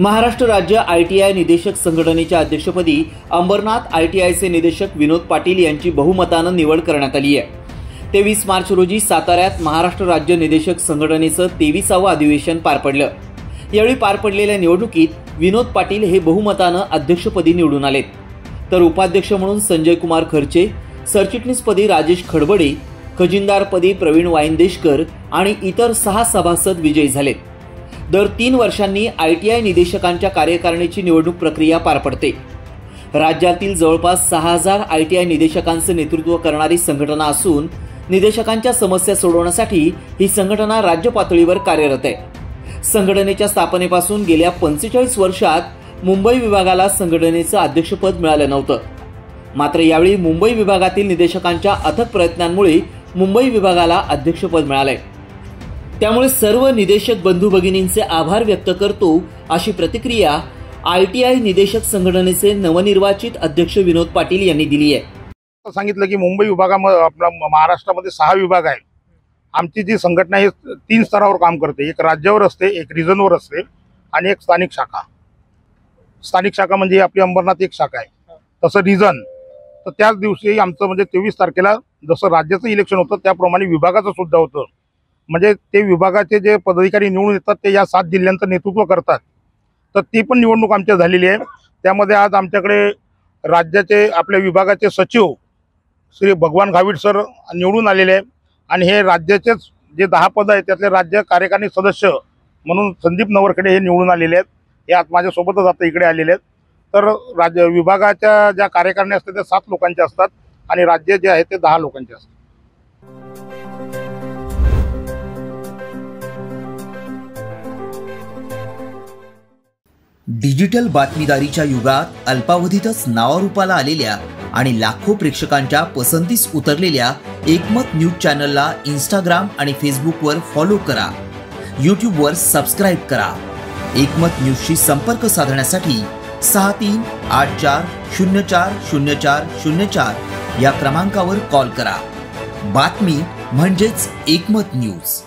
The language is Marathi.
महाराष्ट्र राज्य ITI निदेशक संघटनेच्या अध्यक्षपदी अंबरनाथ ITIचे निदेशक विनोद पाटील यांची बहुमतानं निवड करण्यात आली आहे। 23 मार्च रोजी साताऱ्यात महाराष्ट्र राज्य निदेशक संघटनेचं 23वे अधिवेशन पार पडलं। यावेळी पार पडलेल्या निवडणुकीत विनोद पाटील हे बहुमतानं अध्यक्षपदी निवडून आलेत, तर उपाध्यक्ष म्हणून संजय कुमार खर्चे, सरचिटणीसपदी राजेश खडबडे, खजिनदारपदी प्रवीण वायंदेशकर आणि इतर 6 सभासद विजयी झालेत। दर 3 वर्षांनी ITI निदेशकांच्या कार्यकारिणीची निवडणूक प्रक्रिया पार पडते। राज्यातील जवळपास 6000 ITI निदेशकांचे नेतृत्व करणारी संघटना असून निदेशकांच्या समस्या सोडवण्यासाठी ही संघटना राज्य पातळीवर कार्यरत आहे। संघटनेच्या स्थापनेपासून गेल्या 45 वर्षात मुंबई विभागाला संघटनेचं अध्यक्षपद मिळालं नव्हतं। मात्र यावेळी मुंबई विभागातील निदेशकांच्या अथक प्रयत्नांमुळे मुंबई विभागाला अध्यक्षपद मिळालंय। त्यामुळे सर्व निदेशक बंधू भगिनींचे आभार व्यक्त करतो, अशी प्रतिक्रिया ITI निदेशक संघटनेचे नवनिर्वाचित अध्यक्ष विनोद पाटील यांनी दिली आहे। सांगितलं की मुंबई विभागामध्ये आपला महाराष्ट्रामध्ये 6 विभाग आहे। आमची जी संघटना आहे 3 स्तरावर काम करते, एक राज्यावर असते, एक रिजनवर असते आणि एक स्थानिक शाखा। स्थानिक शाखा म्हणजे आपली अंबरनाथ एक शाखा आहे, तसं रिजन तर त्याच दिवशी आमचं म्हणजे 23 तारखेला जसं राज्याचं इलेक्शन होतं त्याप्रमाणे विभागाचं सुद्धा होतं। म्हणजे ते विभागाचे जे पदाधिकारी निवडून येतात ते या 7 जिल्ह्यांचं नेतृत्व करतात, तर ती पण निवडणूक आमच्या झालेली आहे। त्यामध्ये आज आमच्याकडे राज्याचे आपल्या विभागाचे सचिव श्री भगवान गावित सर निवडून आलेले आहे आणि हे राज्याचेच जे 10 पद आहेत त्यातले राज्य कार्यकारिणी सदस्य म्हणून संदीप नवरखेडे हे निवडून आलेले आहेत। हे आज माझ्यासोबतच आता इकडे आलेले आहेत। तर राज्य विभागाच्या ज्या कार्यकारिणी असतात त्या 7 लोकांच्या असतात आणि राज्य जे आहे ते 10 लोकांचे असतात। डिजिटल बातमीदारीच्या युगात अल्पावधीतच नावारूपाला आलेल्या आणि लाखो प्रेक्षकांच्या पसंतीस उतरलेल्या एकमत न्यूज चॅनलला इंस्टाग्राम आणि फेसबुकवर फॉलो करा, यूट्यूबवर सबस्क्राईब करा। एकमत न्यूजशी संपर्क साधण्यासाठी 6384040404 या क्रमांकावर कॉल करा। बातमी म्हणजेच एकमत न्यूज।